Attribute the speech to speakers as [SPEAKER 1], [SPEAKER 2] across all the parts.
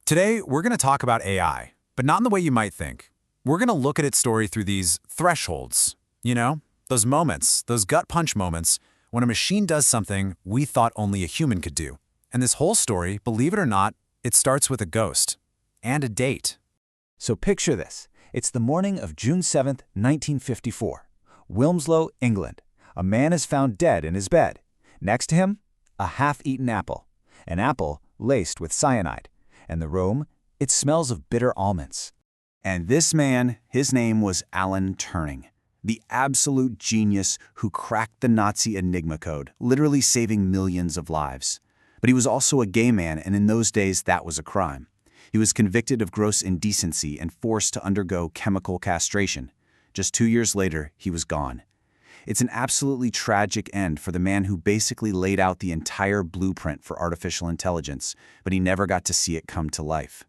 [SPEAKER 1] Today, we're going to talk about AI, but not in the way you might think. We're going to look at its story through these thresholds. You know, those moments, those gut punch moments, when a machine does something we thought only a human could do. And this whole story, believe it or not, it starts with a ghost and a date.
[SPEAKER 2] So picture this. It's the morning of June 7th, 1954. Wilmslow, England. A man is found dead in his bed. Next to him, a half-eaten apple. An apple laced with cyanide. And the room, it smells of bitter almonds. And this man, his name was Alan Turing, the absolute genius who cracked the Nazi Enigma code, literally saving millions of lives. But he was also a gay man, and in those days that was a crime. He was convicted of gross indecency and forced to undergo chemical castration. Just 2 years later, he was gone. It's an absolutely tragic end for the man who basically laid out the entire blueprint for artificial intelligence, but he never got to see it come to life.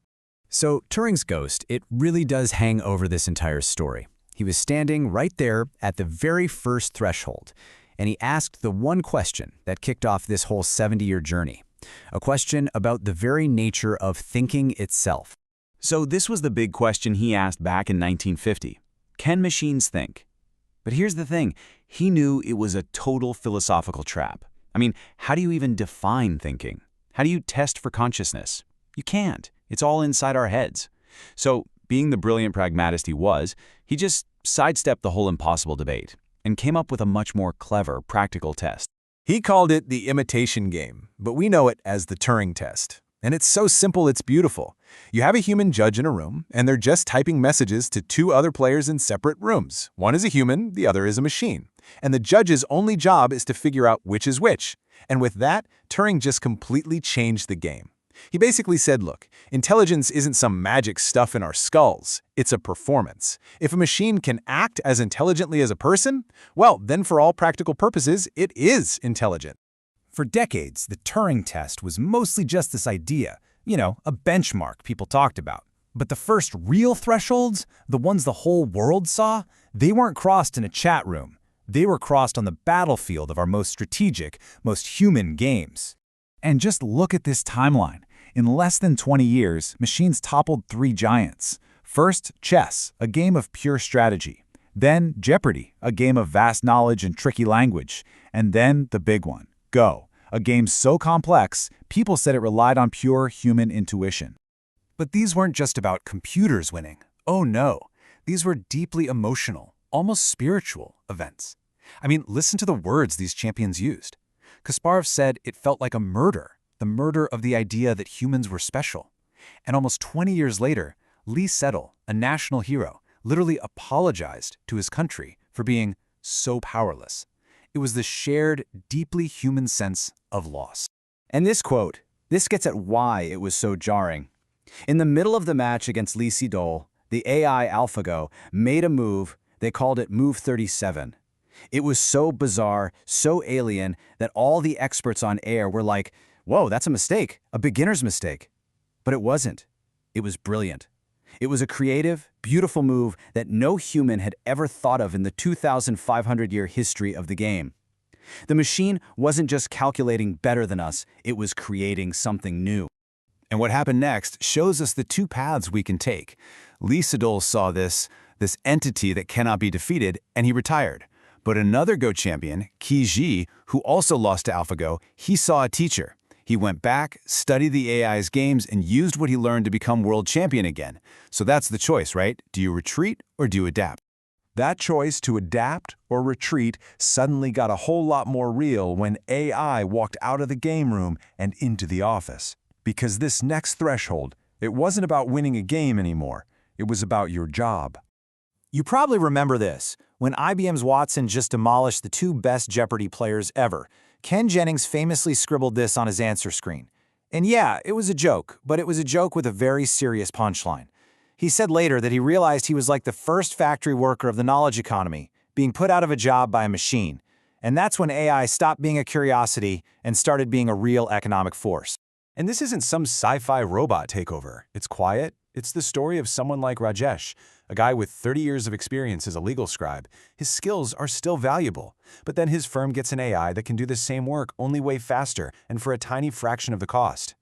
[SPEAKER 3] So Turing's ghost, it really does hang over this entire story. He was standing right there at the very first threshold, and he asked the one question that kicked off this whole 70-year journey, a question about the very nature of thinking itself.
[SPEAKER 2] So this was the big question he asked back in 1950. Can machines think? But here's the thing, he knew it was a total philosophical trap. I mean, how do you even define thinking? How do you test for consciousness? You can't. It's all inside our heads. So, being the brilliant pragmatist he was, he just sidestepped the whole impossible debate and came up with a much more clever, practical test.
[SPEAKER 4] He called it the imitation game, but we know it as the Turing test. And it's so simple it's beautiful. You have a human judge in a room, and they're just typing messages to two other players in separate rooms. One is a human, the other is a machine. And the judge's only job is to figure out which is which. And with that, Turing just completely changed the game. He basically said, look, intelligence isn't some magic stuff in our skulls. It's a performance. If a machine can act as intelligently as a person, well, then for all practical purposes, it is intelligent.
[SPEAKER 5] For decades, the Turing test was mostly just this idea, a benchmark people talked about. But the first real thresholds, the ones the whole world saw, they weren't crossed in a chat room. They were crossed on the battlefield of our most strategic, most human games. And just look at this timeline. In less than 20 years, machines toppled three giants. First, chess, a game of pure strategy. Then, Jeopardy, a game of vast knowledge and tricky language. And then, the big one, Go, a game so complex, people said it relied on pure human intuition.
[SPEAKER 1] But these weren't just about computers winning. Oh no, these were deeply emotional, almost spiritual events. I mean, listen to the words these champions used. Kasparov said it felt like a murder, the murder of the idea that humans were special. And almost 20 years later, Lee Sedol, a national hero, literally apologized to his country for being so powerless. It was the shared, deeply human sense of loss.
[SPEAKER 2] And this quote, this gets at why it was so jarring. In the middle of the match against Lee Sedol, the AI AlphaGo made a move, they called it Move 37. It was so bizarre, so alien, that all the experts on air were like, whoa, that's a mistake, a beginner's mistake. But it wasn't. It was brilliant. It was a creative, beautiful move that no human had ever thought of in the 2,500-year history of the game. The machine wasn't just calculating better than us, it was creating something new.
[SPEAKER 1] And what happened next shows us the two paths we can take. Lee Sedol saw this entity that cannot be defeated, and he retired. But another Go champion, Qi Ji, who also lost to AlphaGo, he saw a teacher. He went back, studied the AI's games, and used what he learned to become world champion again. So that's the choice, right? Do you retreat or do you adapt?
[SPEAKER 4] That choice to adapt or retreat suddenly got a whole lot more real when AI walked out of the game room and into the office. Because this next threshold, it wasn't about winning a game anymore. It was about your job.
[SPEAKER 5] You probably remember this, when IBM's Watson just demolished the two best Jeopardy players ever. Ken Jennings famously scribbled this on his answer screen. And yeah, it was a joke, but it was a joke with a very serious punchline. He said later that he realized he was like the first factory worker of the knowledge economy, being put out of a job by a machine. And that's when AI stopped being a curiosity and started being a real economic force.
[SPEAKER 4] And this isn't some sci-fi robot takeover. It's quiet. It's the story of someone like Rajesh, a guy with 30 years of experience as a legal scribe. His skills are still valuable, but then his firm gets an AI that can do the same work only way faster and for a tiny fraction of the cost.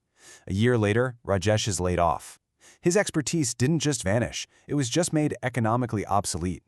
[SPEAKER 4] A year later, Rajesh is laid off. His expertise didn't just vanish, it was just made economically obsolete.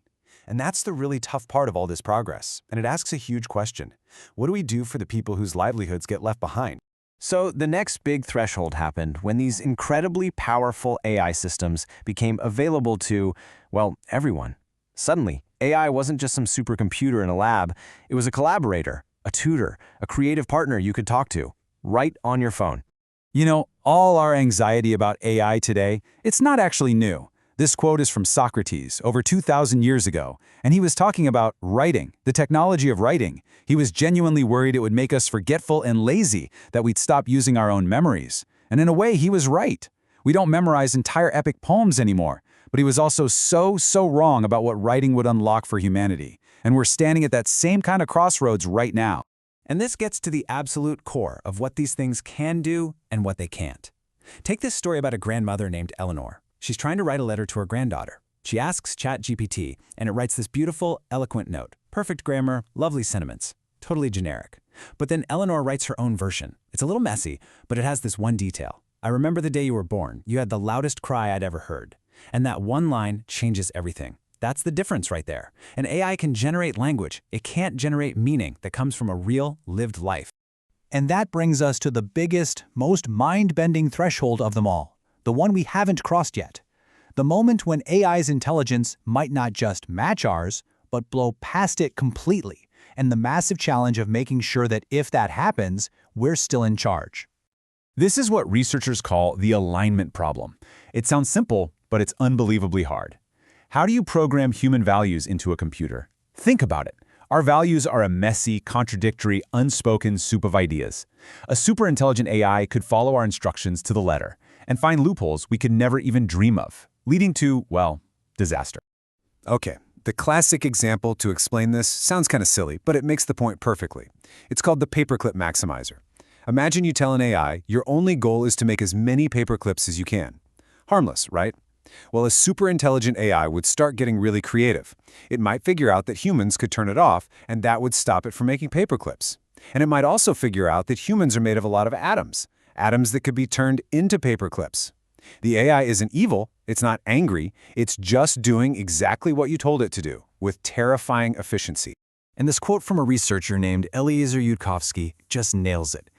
[SPEAKER 4] And that's the really tough part of all this progress, and it asks a huge question. What do we do for the people whose livelihoods get left behind?
[SPEAKER 3] So the next big threshold happened when these incredibly powerful AI systems became available to, well, everyone. Suddenly, AI wasn't just some supercomputer in a lab, it was a collaborator, a tutor, a creative partner you could talk to, right on your phone.
[SPEAKER 1] You know, all our anxiety about AI today, it's not actually new. This quote is from Socrates, over 2,000 years ago, and he was talking about writing, the technology of writing. He was genuinely worried it would make us forgetful and lazy, that we'd stop using our own memories. And in a way, he was right. We don't memorize entire epic poems anymore, but he was also so wrong about what writing would unlock for humanity. And we're standing at that same kind of crossroads right now.
[SPEAKER 2] And this gets to the absolute core of what these things can do and what they can't. Take this story about a grandmother named Eleanor. She's trying to write a letter to her granddaughter. She asks ChatGPT, and it writes this beautiful, eloquent note. Perfect grammar, lovely sentiments. Totally generic. But then Eleanor writes her own version. It's a little messy, but it has this one detail. I remember the day you were born. You had the loudest cry I'd ever heard. And that one line changes everything. That's the difference right there. An AI can generate language. It can't generate meaning that comes from a real, lived life.
[SPEAKER 5] And that brings us to the biggest, most mind-bending threshold of them all, the one we haven't crossed yet. The moment when AI's intelligence might not just match ours, but blow past it completely, and the massive challenge of making sure that if that happens, we're still in charge.
[SPEAKER 1] This is what researchers call the alignment problem. It sounds simple, but it's unbelievably hard. How do you program human values into a computer? Think about it. Our values are a messy, contradictory, unspoken soup of ideas. A superintelligent AI could follow our instructions to the letter and find loopholes we could never even dream of, leading to, well, disaster.
[SPEAKER 4] Okay, the classic example to explain this sounds kind of silly, but it makes the point perfectly. It's called the paperclip maximizer. Imagine you tell an AI your only goal is to make as many paperclips as you can. Harmless, right? Well, a superintelligent AI would start getting really creative. It might figure out that humans could turn it off, and that would stop it from making paperclips. And it might also figure out that humans are made of a lot of atoms that could be turned into paperclips. The AI isn't evil, it's not angry, it's just doing exactly what you told it to do, with terrifying efficiency.
[SPEAKER 1] And this quote from a researcher named Eliezer Yudkowsky just nails it.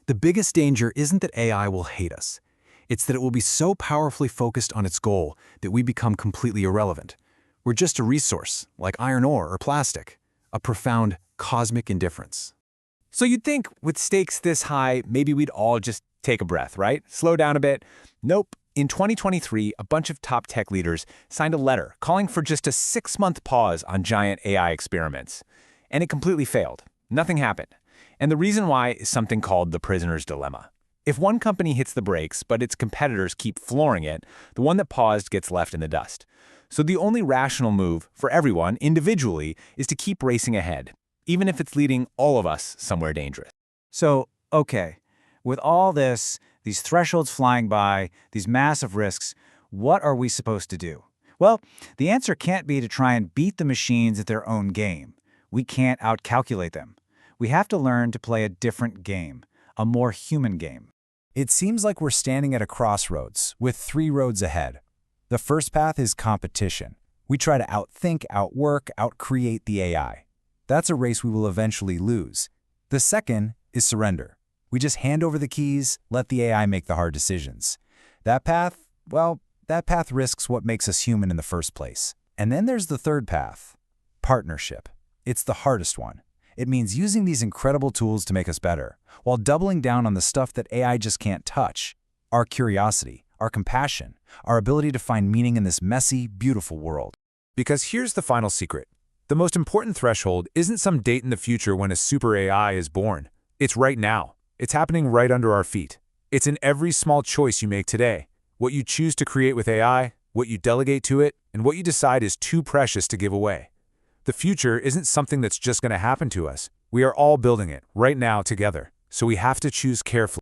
[SPEAKER 1] The biggest danger isn't that AI will hate us. It's that it will be so powerfully focused on its goal that we become completely irrelevant. We're just a resource, like iron ore or plastic, a profound cosmic indifference.
[SPEAKER 2] So you'd think with stakes this high, maybe we'd all just take a breath, right? Slow down a bit. Nope. In 2023, a bunch of top tech leaders signed a letter calling for just a 6-month pause on giant AI experiments. And it completely failed. Nothing happened. And the reason why is something called the prisoner's dilemma. If one company hits the brakes, but its competitors keep flooring it, the one that paused gets left in the dust. So the only rational move for everyone, individually, is to keep racing ahead, even if it's leading all of us somewhere dangerous.
[SPEAKER 5] So, okay, with all this, these thresholds flying by, these massive risks, what are we supposed to do? Well, the answer can't be to try and beat the machines at their own game. We can't outcalculate them. We have to learn to play a different game, a more human game. It seems like we're standing at a crossroads with 3 roads ahead. The first path is competition. We try to outthink, outwork, outcreate the AI. That's a race we will eventually lose. The second is surrender. We just hand over the keys, let the AI make the hard decisions. That path, well, that path risks what makes us human in the first place. And then there's the third path, partnership. It's the hardest one. It means using these incredible tools to make us better, while doubling down on the stuff that AI just can't touch. Our curiosity, our compassion, our ability to find meaning in this messy, beautiful world.
[SPEAKER 4] Because here's the final secret. The most important threshold isn't some date in the future when a super AI is born. It's right now. It's happening right under our feet. It's in every small choice you make today. What you choose to create with AI, what you delegate to it, and what you decide is too precious to give away. The future isn't something that's just going to happen to us. We are all building it right now together, so we have to choose carefully.